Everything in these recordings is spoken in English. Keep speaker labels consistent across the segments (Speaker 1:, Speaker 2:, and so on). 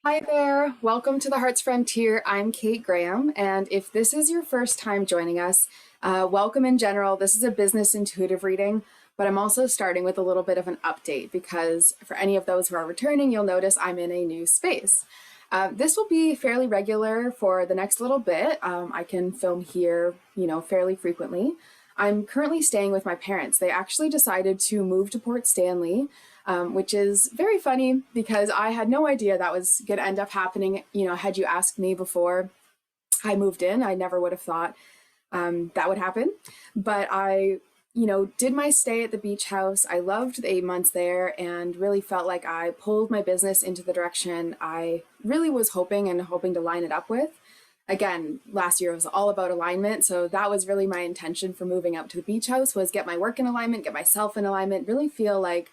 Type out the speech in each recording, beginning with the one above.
Speaker 1: Hi there, welcome to the Heart's Frontier. I'm Kate Graham, and if this is your first time joining us, welcome in general. This is a business intuitive reading, but I'm also starting with a little bit of an update because for any of those who are returning, you'll notice I'm in a new space. This will be fairly regular for the next little bit. I can film here, fairly frequently. I'm currently staying with my parents. They actually decided to move to Port Stanley, which is very funny because I had no idea that was going to end up happening. Had you asked me before I moved in, I never would have thought that would happen. But I, did my stay at the beach house. I loved the 8 months there and really felt like I pulled my business into the direction I really was hoping to line it up with. Again, last year was all about alignment, so that was really my intention for moving out to the beach house, was get my work in alignment, get myself in alignment, really feel like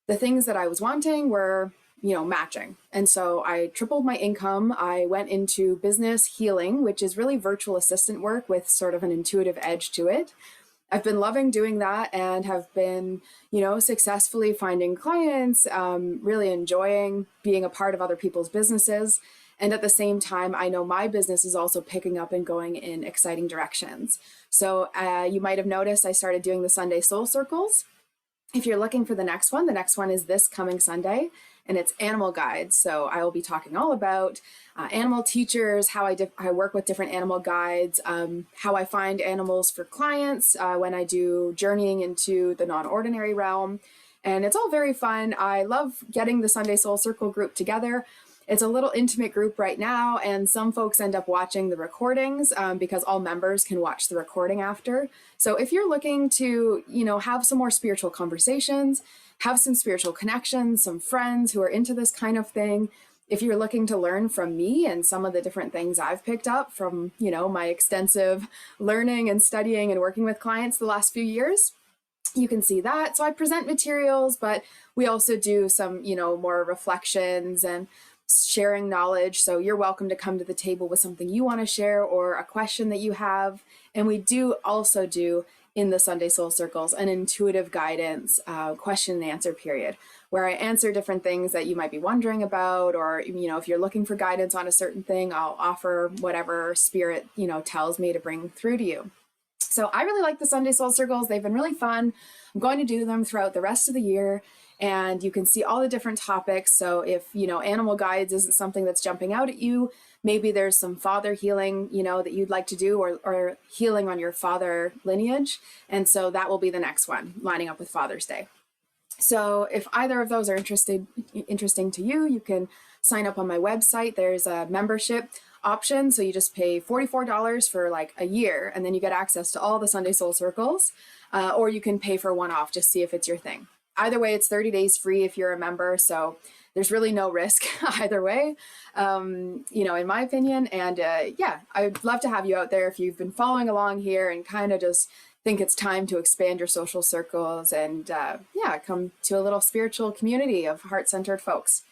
Speaker 1: the things that I was wanting were, matching. And so I tripled my income. I went into business healing, which is really virtual assistant work with sort of an intuitive edge to it. I've been loving doing that and have been, successfully finding clients, really enjoying being a part of other people's businesses. And at the same time, I know my business is also picking up and going in exciting directions. So you might have noticed I started doing the Sunday Soul Circles. If you're looking for the next one is this coming Sunday, and it's animal guides. So I will be talking all about animal teachers, how I work with different animal guides, how I find animals for clients when I do journeying into the non-ordinary realm. And it's all very fun. I love getting the Sunday Soul Circle group together. It's a little intimate group right now, and some folks end up watching the recordings because all members can watch the recording after. So if you're looking to, have some more spiritual conversations, have some spiritual connections, some friends who are into this kind of thing, if you're looking to learn from me and some of the different things I've picked up from, my extensive learning and studying and working with clients the last few years, you can see that. So I present materials, but we also do some, more reflections and sharing knowledge. So you're welcome to come to the table with something you want to share or a question that you have. And we do also do in the Sunday Soul Circles an intuitive guidance question and answer period where I answer different things that you might be wondering about, or, if you're looking for guidance on a certain thing, I'll offer whatever spirit, tells me to bring through to you. So I really like the Sunday Soul Circles. They've been really fun. I'm going to do them throughout the rest of the year, and you can see all the different topics. So if, animal guides isn't something that's jumping out at you, maybe there's some father healing, that you'd like to do, or healing on your father lineage. And so that will be the next one, lining up with Father's Day. So if either of those are interesting to you, you can sign up on my website. There's a membership option. So you just pay $44 for like a year, and then you get access to all the Sunday Soul Circles, or you can pay for one-off, just see if it's your thing. Either way, it's 30 days free if you're a member. So there's really no risk either way, in my opinion. And I'd love to have you out there if you've been following along here and kind of just think it's time to expand your social circles and come to a little spiritual community of heart-centered folks.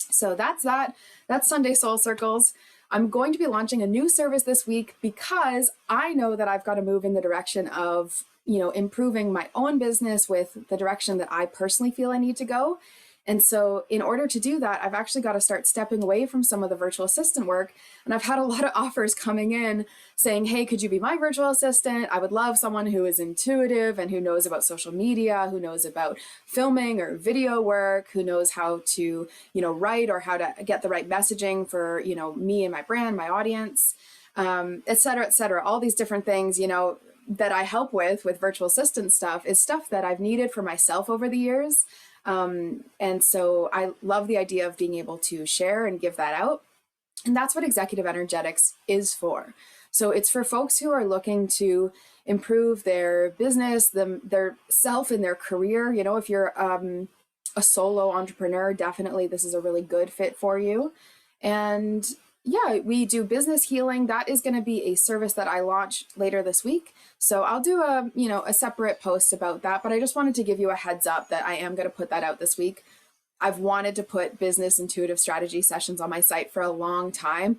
Speaker 1: So that's that. That's Sunday Soul Circles. I'm going to be launching a new service this week because I know that I've got to move in the direction of, improving my own business with the direction that I personally feel I need to go. And so in order to do that, I've actually got to start stepping away from some of the virtual assistant work. And I've had a lot of offers coming in saying, hey, could you be my virtual assistant? I would love someone who is intuitive and who knows about social media, who knows about filming or video work, who knows how to, write or how to get the right messaging for, me and my brand, my audience, et cetera, et cetera. All these different things, that I help with virtual assistant stuff is stuff that I've needed for myself over the years. And so I love the idea of being able to share and give that out. And that's what executive energetics is for. So it's for folks who are looking to improve their business, their self in their career. If you're a solo entrepreneur, definitely this is a really good fit for you. And we do business healing. That is going to be a service that I launch later this week. So I'll do a separate post about that, but I just wanted to give you a heads up that I am going to put that out this week. I've wanted to put business intuitive strategy sessions on my site for a long time,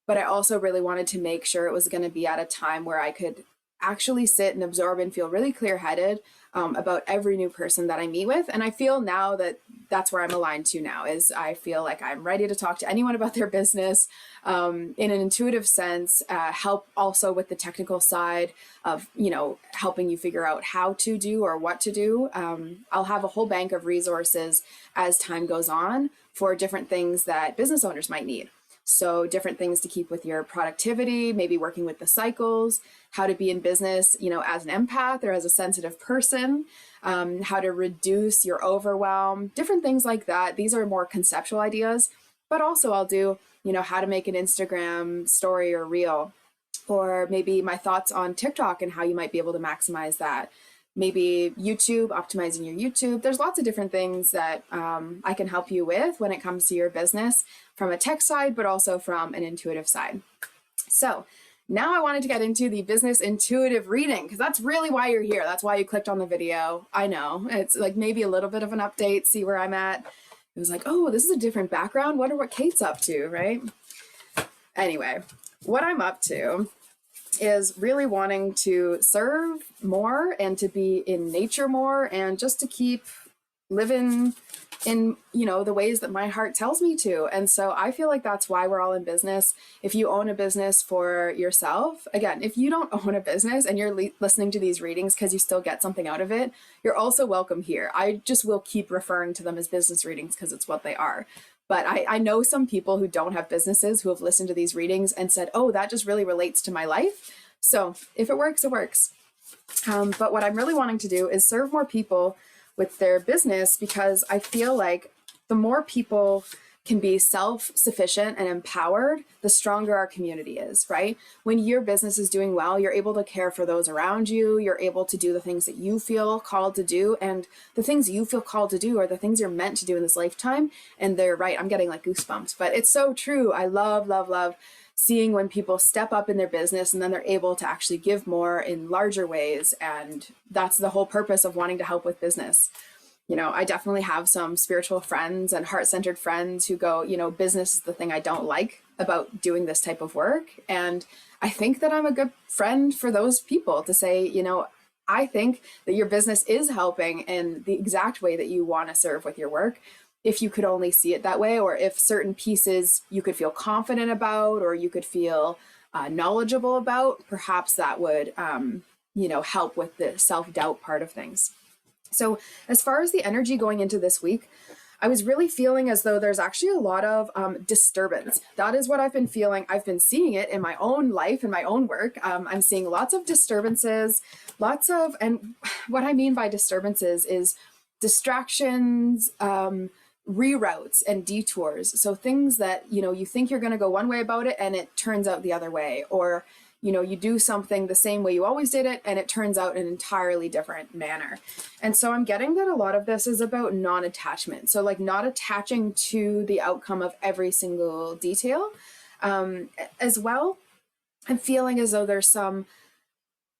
Speaker 1: but I also really wanted to make sure it was going to be at a time where I could actually sit and absorb and feel really clear-headed about every new person that I meet with. And I feel now that that's where I'm aligned to now, is I feel like I'm ready to talk to anyone about their business in an intuitive sense, help also with the technical side of, helping you figure out how to do or what to do. I'll have a whole bank of resources as time goes on for different things that business owners might need. So different things to keep with your productivity, maybe working with the cycles, how to be in business, as an empath or as a sensitive person, how to reduce your overwhelm, different things like that. These are more conceptual ideas, but also I'll do, how to make an Instagram story or reel, or maybe my thoughts on TikTok and how you might be able to maximize that. Maybe YouTube, optimizing your YouTube. There's lots of different things that I can help you with when it comes to your business from a tech side, but also from an intuitive side. So now I wanted to get into the business intuitive reading, because that's really why you're here. That's why you clicked on the video. I know it's like maybe a little bit of an update, see where I'm at. It was like, oh, this is a different background. Wonder what Kate's up to, right? Anyway, what I'm up to is really wanting to serve more and to be in nature more and just to keep living in, the ways that my heart tells me to. And so I feel like that's why we're all in business. If you own a business for yourself, again, if you don't own a business and you're listening to these readings because you still get something out of it, you're also welcome here. I just will keep referring to them as business readings because it's what they are. But I know some people who don't have businesses who have listened to these readings and said, oh, that just really relates to my life. So if it works, it works. But what I'm really wanting to do is serve more people with their business, because I feel like the more people can be self-sufficient and empowered, the stronger our community is, right? When your business is doing well, you're able to care for those around you. You're able to do the things that you feel called to do. And the things you feel called to do are the things you're meant to do in this lifetime. And they're right. I'm getting like goosebumps, but it's so true. I love, love, love seeing when people step up in their business and then they're able to actually give more in larger ways. And that's the whole purpose of wanting to help with business. I definitely have some spiritual friends and heart-centered friends who go, business is the thing I don't like about doing this type of work. And I think that I'm a good friend for those people to say, I think that your business is helping in the exact way that you want to serve with your work. If you could only see it that way, or if certain pieces you could feel confident about, or you could feel knowledgeable about, perhaps that would, help with the self-doubt part of things. So as far as the energy going into this week, I was really feeling as though there's actually a lot of disturbance. That is what I've been feeling. I've been seeing it in my own life, in my own work. I'm seeing lots of disturbances, and what I mean by disturbances is distractions, reroutes and detours. So things that, you think you're going to go one way about it and it turns out the other way, or you do something the same way you always did it and it turns out an entirely different manner. And so I'm getting that a lot of this is about non-attachment. So like not attaching to the outcome of every single detail. As well, I'm feeling as though there's some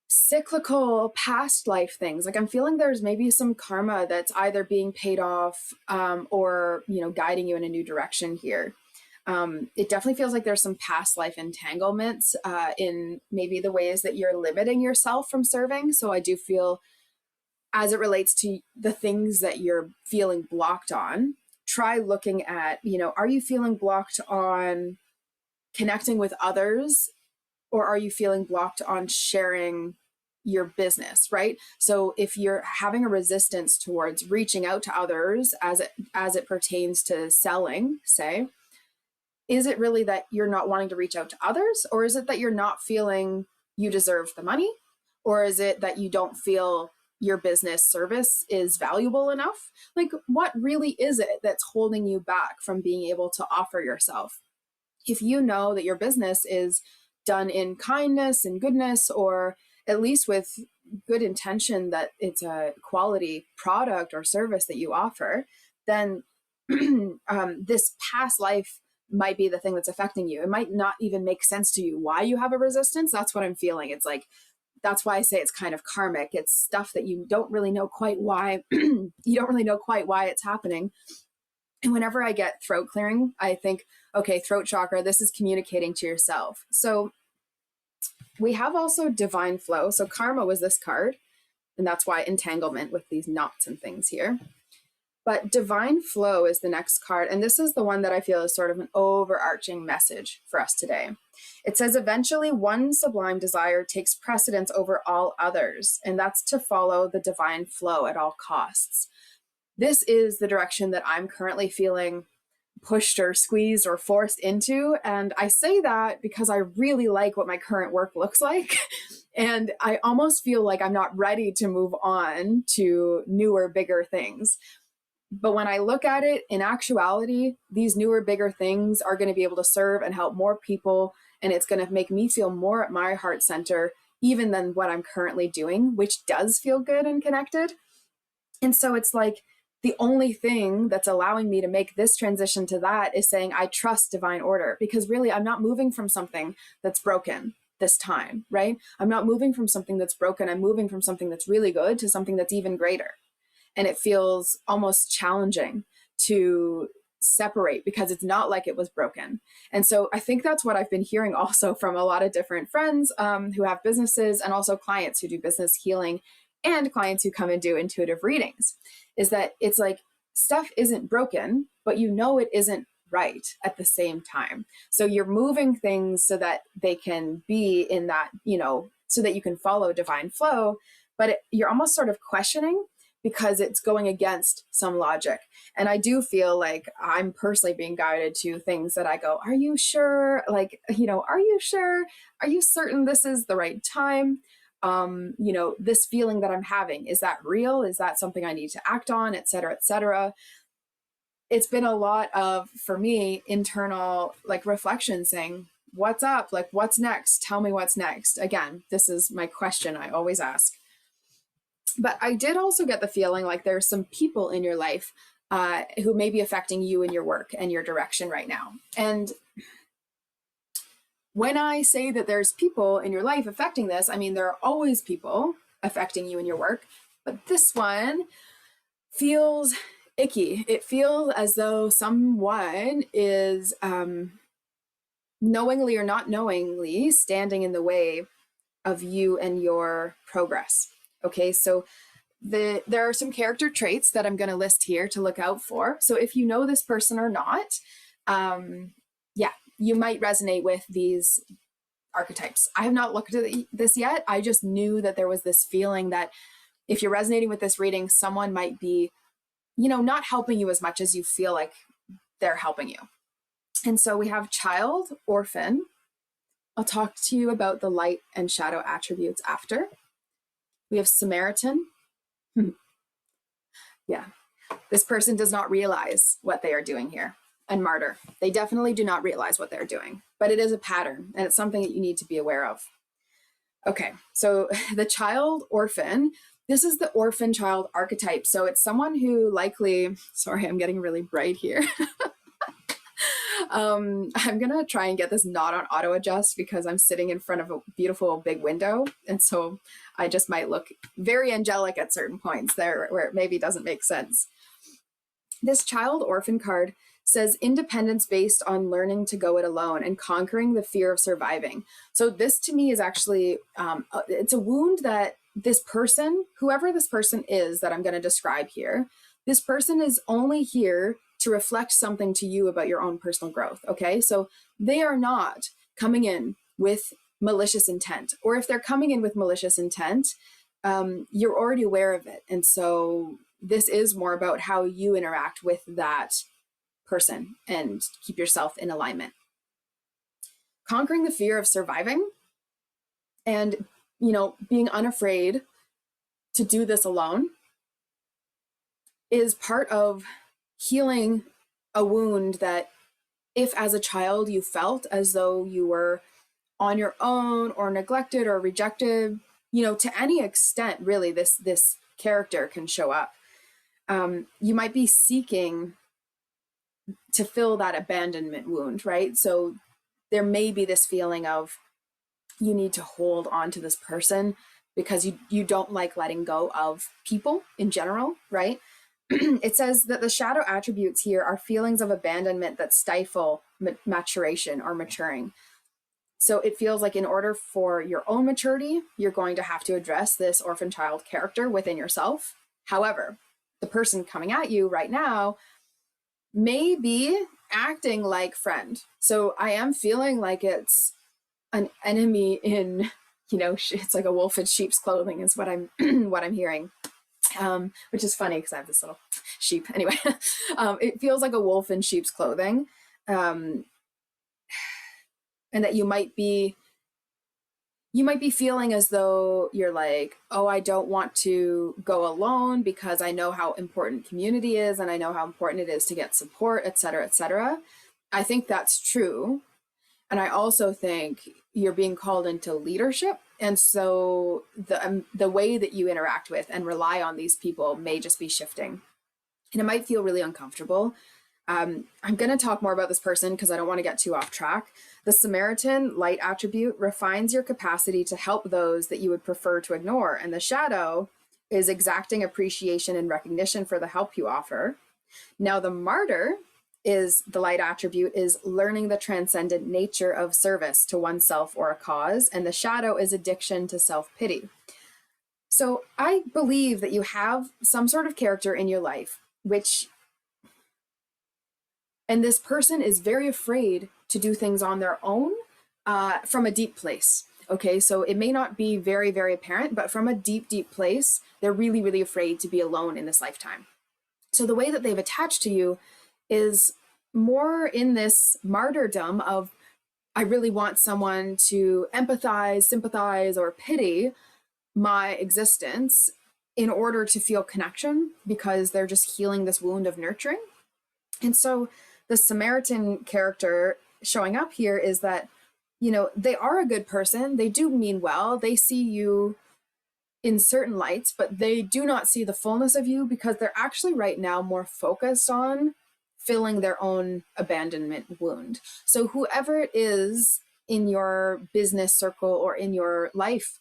Speaker 1: cyclical past life things. Like I'm feeling there's maybe some karma that's either being paid off or, guiding you in a new direction here. It definitely feels like there's some past life entanglements in maybe the ways that you're limiting yourself from serving. So I do feel, as it relates to the things that you're feeling blocked on, try looking at, are you feeling blocked on connecting with others, or are you feeling blocked on sharing your business, right? So if you're having a resistance towards reaching out to others as it pertains to selling, say, is it really that you're not wanting to reach out to others, or is it that you're not feeling you deserve the money, or is it that you don't feel your business service is valuable enough? Like, what really is it that's holding you back from being able to offer yourself? If you know that your business is done in kindness and goodness, or at least with good intention that it's a quality product or service that you offer, then this past life might be the thing that's affecting you. It might not even make sense to you why you have a resistance. That's what I'm feeling. It's like, that's why I say it's kind of karmic. It's stuff that you don't really know quite why, you don't really know quite why it's happening. And whenever I get throat clearing, I think, okay, throat chakra, this is communicating to yourself. So we have also divine flow. So karma was this card. And that's why entanglement with these knots and things here. But divine flow is the next card. And this is the one that I feel is sort of an overarching message for us today. It says, eventually one sublime desire takes precedence over all others, and that's to follow the divine flow at all costs. This is the direction that I'm currently feeling pushed or squeezed or forced into. And I say that because I really like what my current work looks like. And I almost feel like I'm not ready to move on to newer, bigger things. But when I look at it, in actuality, these newer, bigger things are going to be able to serve and help more people. And it's going to make me feel more at my heart center, even than what I'm currently doing, which does feel good and connected. And so it's like the only thing that's allowing me to make this transition to that is saying, I trust divine order, because really I'm not moving from something that's broken this time, right? I'm not moving from something that's broken. I'm moving from something that's really good to something that's even greater. And it feels almost challenging to separate because it's not like it was broken. And so I think that's what I've been hearing also from a lot of different friends who have businesses, and also clients who do business healing, and clients who come and do intuitive readings, is that it's like stuff isn't broken, but you know it isn't right at the same time. So you're moving things so that they can be in that, so that you can follow divine flow, but you're almost sort of questioning because it's going against some logic. And I do feel like I'm personally being guided to things that I go, are you sure? Like, are you sure? Are you certain this is the right time? This feeling that I'm having, is that real? Is that something I need to act on, et cetera, et cetera? It's been a lot of, for me, internal reflection saying, what's up? Like, what's next? Tell me what's next. Again, this is my question I always ask. But I did also get the feeling like there's some people in your life who may be affecting you in your work and your direction right now. And when I say that there's people in your life affecting this, I mean, there are always people affecting you in your work, but this one feels icky. It feels as though someone is knowingly or not knowingly standing in the way of you and your progress. Okay, so there are some character traits that I'm going to list here to look out for. So if you know this person or not, you might resonate with these archetypes. I have not looked at this yet. I just knew that there was this feeling that if you're resonating with this reading, someone might be, not helping you as much as you feel like they're helping you. And so we have child, orphan. I'll talk to you about the light and shadow attributes after. We have Samaritan. Yeah, this person does not realize what they are doing here. And martyr. They definitely do not realize what they're doing, but it is a pattern and it's something that you need to be aware of. Okay, so the child orphan, this is the orphan child archetype. So it's someone who likely, sorry, I'm getting really bright here. I'm gonna try and get this not on auto adjust because I'm sitting in front of a beautiful big window. And so I just might look very angelic at certain points there where it maybe doesn't make sense. This child orphan card says independence based on learning to go it alone and conquering the fear of surviving. So this to me is actually, it's a wound that this person, whoever this person is that I'm going to describe here, this person is only here to reflect something to you about your own personal growth. Okay. So they are not coming in with malicious intent, or if they're coming in with malicious intent, you're already aware of it. And so this is more about how you interact with that person and keep yourself in alignment. Conquering the fear of surviving and, being unafraid to do this alone is part of healing a wound that if as a child you felt as though you were on your own or neglected or rejected, to any extent, really, this character can show up. You might be seeking to fill that abandonment wound, right? So there may be this feeling of you need to hold on to this person because you don't like letting go of people in general, right? It says that the shadow attributes here are feelings of abandonment that stifle maturation or maturing. So it feels like in order for your own maturity, you're going to have to address this orphan child character within yourself. However, the person coming at you right now may be acting like friend. So I am feeling like it's an enemy in, it's like a wolf in sheep's clothing is what I'm what I'm hearing. Which is funny because I have this little sheep. Anyway, it feels like a wolf in sheep's clothing, and that you might be feeling as though you're like, oh, I don't want to go alone because I know how important community is and I know how important it is to get support, et cetera, et cetera. I think that's true. And I also think you're being called into leadership. And so the way that you interact with and rely on these people may just be shifting. And it might feel really uncomfortable. I'm going to talk more about this person because I don't want to get too off track. The Samaritan light attribute refines your capacity to help those that you would prefer to ignore. And the shadow is exacting appreciation and recognition for the help you offer. Now, the martyr is the light attribute is learning the transcendent nature of service to oneself or a cause. And the shadow is addiction to self-pity. So I believe that you have some sort of character in your life, and this person is very afraid to do things on their own from a deep place. Okay, so it may not be very, very apparent, but from a deep, deep place, they're really, really afraid to be alone in this lifetime. So the way that they've attached to you is more in this martyrdom of, I really want someone to empathize, sympathize, or pity my existence in order to feel connection because they're just healing this wound of nurturing. And so the Samaritan character showing up here is that, they are a good person. They do mean well. They see you in certain lights, but they do not see the fullness of you because they're actually right now more focused on filling their own abandonment wound. So whoever it is in your business circle or in your life,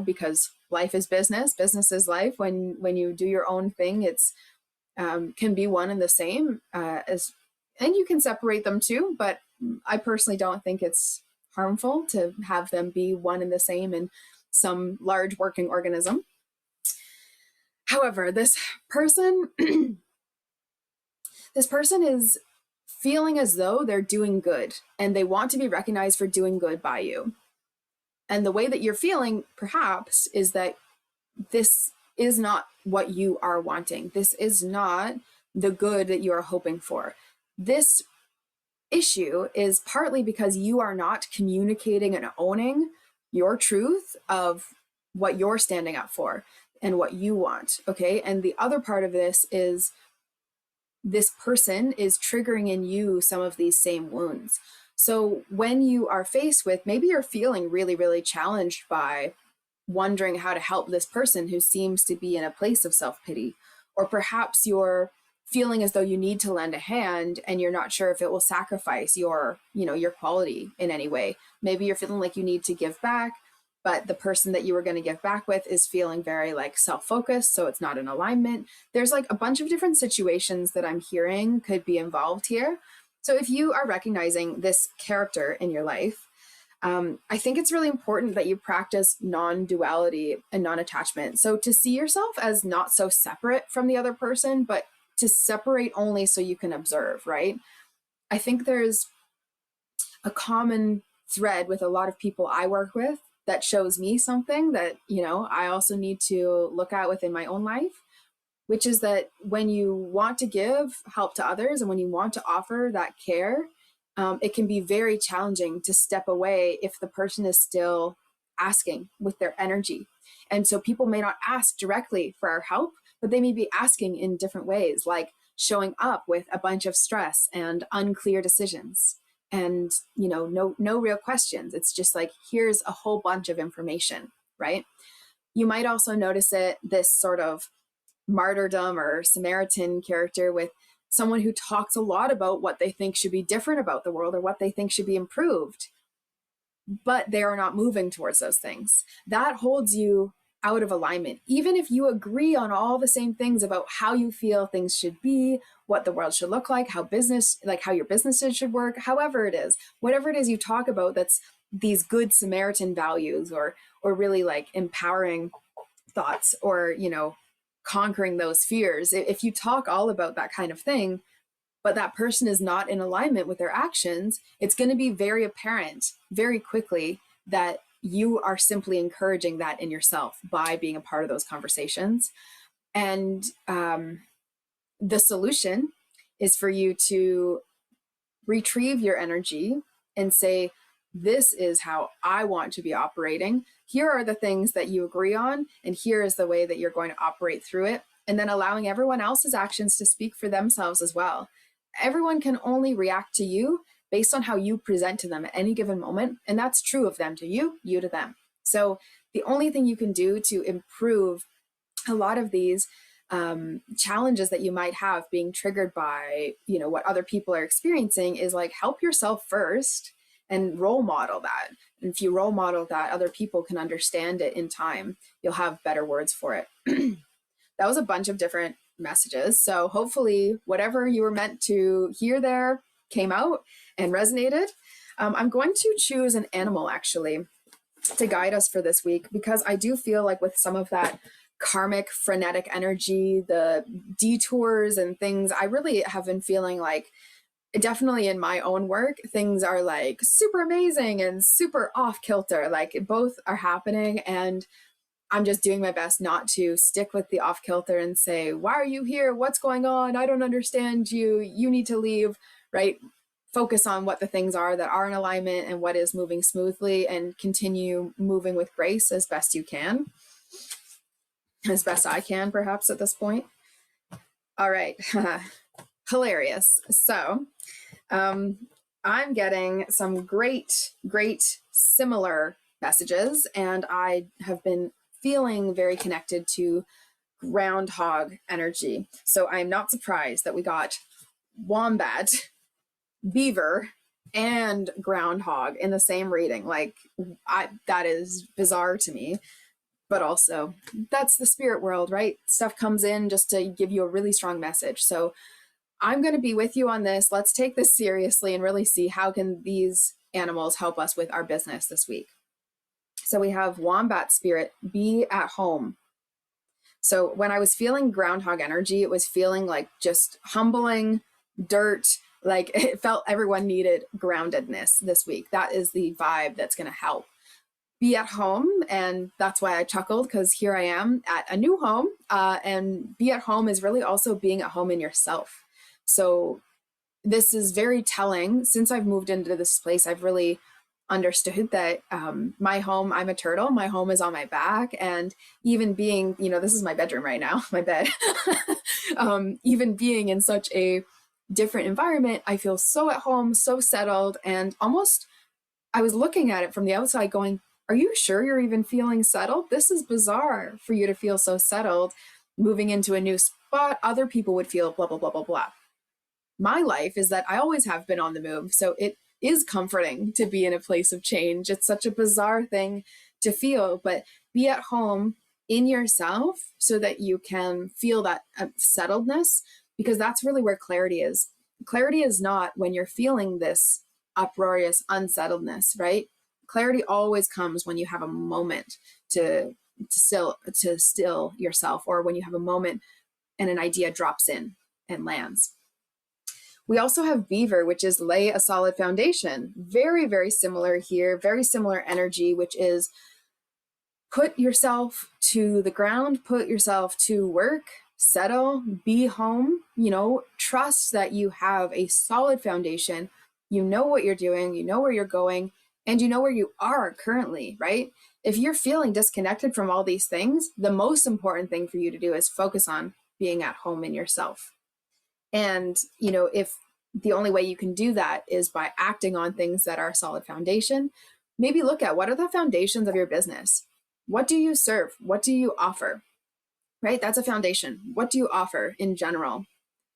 Speaker 1: because life is business, business is life. When you do your own thing, it's can be one and the same and you can separate them too, but I personally don't think it's harmful to have them be one and the same in some large working organism. However, this person is feeling as though they're doing good and they want to be recognized for doing good by you. And the way that you're feeling, perhaps, is that this is not what you are wanting. This is not the good that you are hoping for. This issue is partly because you are not communicating and owning your truth of what you're standing up for and what you want, okay? And the other part of this is this person is triggering in you some of these same wounds. So when you are faced with, maybe you're feeling really, really challenged by wondering how to help this person who seems to be in a place of self-pity, or perhaps you're feeling as though you need to lend a hand and you're not sure if it will sacrifice your quality in any way. Maybe you're feeling like you need to give back, but the person that you were going to give back with is feeling very like self-focused, so it's not in alignment. There's like a bunch of different situations that I'm hearing could be involved here. So if you are recognizing this character in your life, I think it's really important that you practice non-duality and non-attachment. So to see yourself as not so separate from the other person, but to separate only so you can observe, right? I think there's a common thread with a lot of people I work with that shows me something that, I also need to look at within my own life, which is that when you want to give help to others and when you want to offer that care, it can be very challenging to step away if the person is still asking with their energy. And so people may not ask directly for our help, but they may be asking in different ways, like showing up with a bunch of stress and unclear decisions and, no real questions. It's just like, here's a whole bunch of information, right? You might also notice this sort of martyrdom or Samaritan character with someone who talks a lot about what they think should be different about the world or what they think should be improved, but they are not moving towards those things. That holds you out of alignment. Even if you agree on all the same things about how you feel things should be, what the world should look like, how your businesses should work, however it is, whatever it is you talk about that's these good Samaritan values, or really like empowering thoughts, or, conquering those fears. If you talk all about that kind of thing, but that person is not in alignment with their actions, it's going to be very apparent very quickly that you are simply encouraging that in yourself by being a part of those conversations. And the solution is for you to retrieve your energy and say, this is how I want to be operating. Here are the things that you agree on, and here is the way that you're going to operate through it. And then allowing everyone else's actions to speak for themselves as well. Everyone can only react to you based on how you present to them at any given moment. And that's true of them to you, you to them. So the only thing you can do to improve a lot of these challenges that you might have being triggered by, what other people are experiencing, is like, help yourself first and role model that. And if you role model that, other people can understand it in time. You'll have better words for it. That was a bunch of different messages. So hopefully whatever you were meant to hear there came out and resonated. I'm going to choose an animal actually to guide us for this week, because I do feel like with some of that karmic frenetic energy, the detours and things, I really have been feeling like, definitely in my own work, things are like super amazing and super off kilter. Like both are happening, and I'm just doing my best not to stick with the off kilter and say, why are you here? What's going on? I don't understand you. You need to leave, right? Focus on what the things are that are in alignment and what is moving smoothly, and continue moving with grace as best you can. As best I can, perhaps, at this point. All right. Hilarious. So I'm getting some great similar messages, and I have been feeling very connected to groundhog energy. So I'm not surprised that we got wombat, beaver, and groundhog in the same reading. Like, that is bizarre to me. But also, that's the spirit world, right? Stuff comes in just to give you a really strong message. So I'm going to be with you on this. Let's take this seriously and really see how can these animals help us with our business this week. So we have wombat spirit, be at home. So when I was feeling groundhog energy, it was feeling like just humbling, dirt, like it felt everyone needed groundedness this week. That is the vibe that's going to help. Be at home, and that's why I chuckled, because here I am at a new home, and be at home is really also being at home in yourself. So this is very telling. Since I've moved into this place, I've really understood that my home, I'm a turtle, my home is on my back, and even being, this is my bedroom right now, my bed, even being in such a different environment, I feel so at home, so settled, and almost, I was looking at it from the outside going, are you sure you're even feeling settled? This is bizarre for you to feel so settled moving into a new spot. Other people would feel blah, blah, blah, blah, blah. My life is that I always have been on the move. So it is comforting to be in a place of change. It's such a bizarre thing to feel, but be at home in yourself so that you can feel that settledness, because that's really where clarity is. Clarity is not when you're feeling this uproarious unsettledness, right? Clarity always comes when you have a moment to still yourself, or when you have a moment and an idea drops in and lands. We also have beaver, which is lay a solid foundation. Very, very similar here, very similar energy, which is put yourself to the ground, put yourself to work, settle, be home, trust that you have a solid foundation. You know what you're doing, you know where you're going, and you know where you are currently, right? If you're feeling disconnected from all these things, the most important thing for you to do is focus on being at home in yourself. And, if the only way you can do that is by acting on things that are a solid foundation, maybe look at what are the foundations of your business? What do you serve? What do you offer? Right? That's a foundation. What do you offer in general?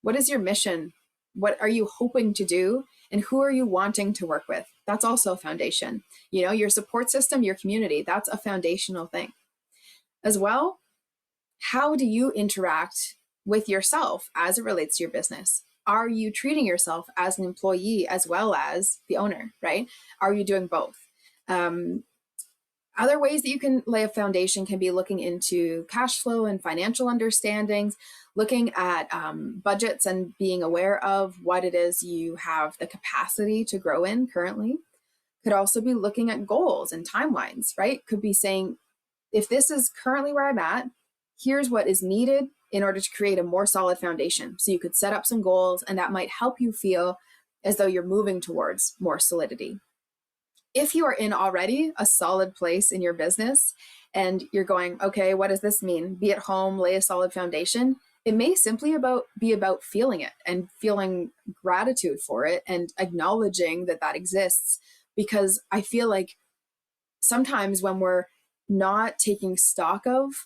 Speaker 1: What is your mission? What are you hoping to do? And who are you wanting to work with? That's also a foundation. Your support system, your community, that's a foundational thing. As well, how do you interact with yourself as it relates to your business? Are you treating yourself as an employee as well as the owner, right? Are you doing both? Other ways that you can lay a foundation can be looking into cash flow and financial understandings, looking at budgets and being aware of what it is you have the capacity to grow in currently. Could also be looking at goals and timelines, right? Could be saying, if this is currently where I'm at, here's what is needed in order to create a more solid foundation. So you could set up some goals, and that might help you feel as though you're moving towards more solidity. If you are in already a solid place in your business and you're going, okay, what does this mean? Be at home, lay a solid foundation. It may simply be about feeling it and feeling gratitude for it and acknowledging that that exists. Because I feel like sometimes when we're not taking stock of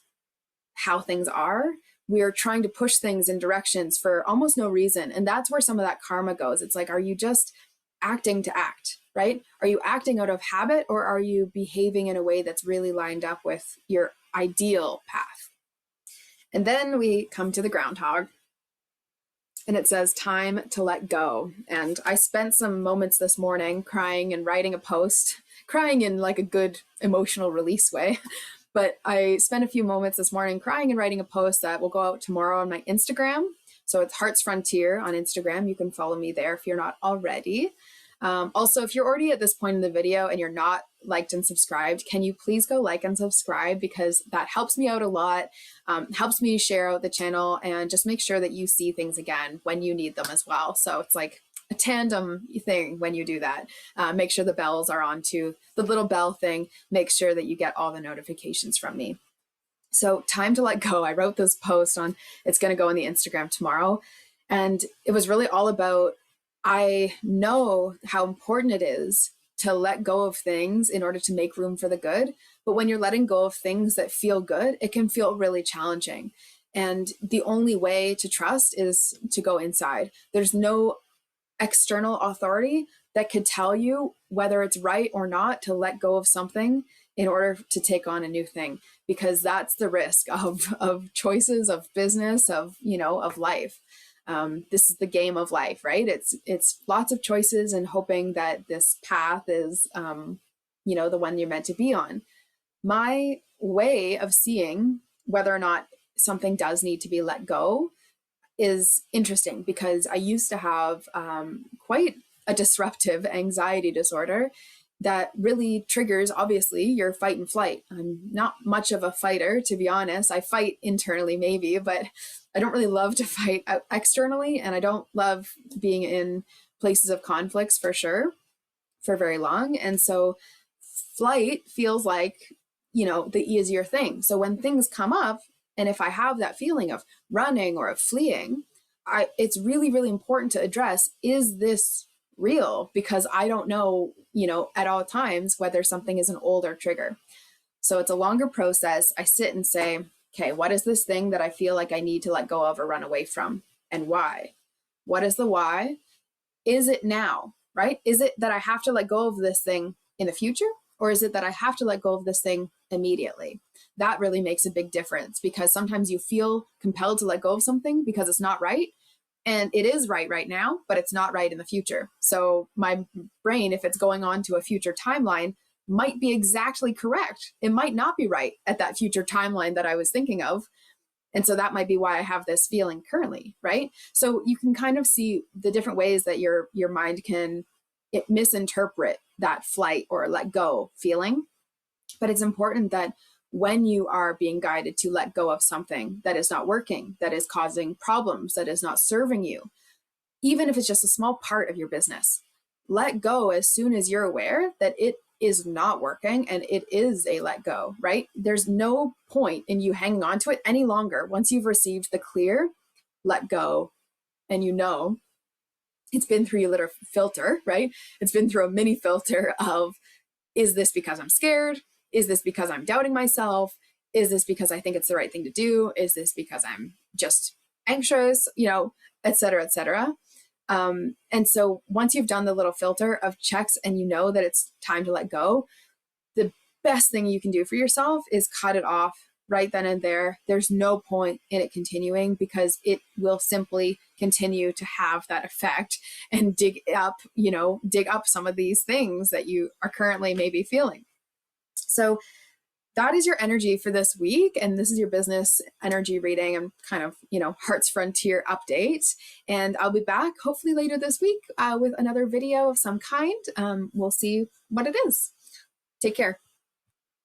Speaker 1: how things are, we are trying to push things in directions for almost no reason. And that's where some of that karma goes. It's like, are you just acting to act, right? Are you acting out of habit, or are you behaving in a way that's really lined up with your ideal path? And then we come to the groundhog, and it says time to let go. And I spent some moments this morning crying and writing a post, crying in like a good emotional release way. But I spent a few moments this morning crying and writing a post that will go out tomorrow on my Instagram. So it's Hearts Frontier on Instagram. You can follow me there if you're not already. Also, if you're already at this point in the video and you're not liked and subscribed, can you please go like and subscribe, because that helps me out a lot, helps me share out the channel, and just make sure that you see things again when you need them as well. So it's like a tandem thing when you do that. Make sure the bells are on too. The little bell thing makes sure that you get all the notifications from me. So time to let go. I wrote this post on, it's going to go on the Instagram tomorrow. And it was really all about, I know how important it is to let go of things in order to make room for the good. But when you're letting go of things that feel good, it can feel really challenging. And the only way to trust is to go inside. There's no external authority that could tell you whether it's right or not to let go of something in order to take on a new thing, because that's the risk of choices, of business, of life. This is the game of life, right? It's lots of choices and hoping that this path is, the one you're meant to be on. My way of seeing whether or not something does need to be let go is interesting, because I used to have quite a disruptive anxiety disorder that really triggers, obviously, your fight and flight. I'm not much of a fighter, to be honest. I fight internally maybe, but I don't really love to fight externally, and I don't love being in places of conflicts for sure for very long. And so flight feels like, the easier thing. So when things come up, and if I have that feeling of running or of fleeing, it's really, really important to address, is this real? Because I don't know, at all times whether something is an older trigger. So it's a longer process. I sit and say, okay, what is this thing that I feel like I need to let go of or run away from, and why? What is the why? Is it now, right? Is it that I have to let go of this thing in the future, or is it that I have to let go of this thing immediately? That really makes a big difference, because sometimes you feel compelled to let go of something because it's not right. And it is right now, but it's not right in the future. So my brain, if it's going on to a future timeline, might be exactly correct. It might not be right at that future timeline that I was thinking of. And so that might be why I have this feeling currently, right? So you can kind of see the different ways that your mind can misinterpret that flight or let go feeling. But it's important that when you are being guided to let go of something that is not working, that is causing problems, that is not serving you, even if it's just a small part of your business, let go as soon as you're aware that it is not working, and it is a let go, right? There's no point in you hanging on to it any longer once you've received the clear let go, and it's been through your little filter, right? It's been through a mini filter of, is this because I'm scared? Is this because I'm doubting myself? Is this because I think it's the right thing to do? Is this because I'm just anxious, et cetera, et cetera. And so once you've done the little filter of checks and you know that it's time to let go, the best thing you can do for yourself is cut it off right then and there, there's no point in it continuing, because it will simply continue to have that effect and dig up some of these things that you are currently maybe feeling. So that is your energy for this week. And this is your business energy reading and kind of, Heart's Frontier update. And I'll be back hopefully later this week with another video of some kind. We'll see what it is. Take care.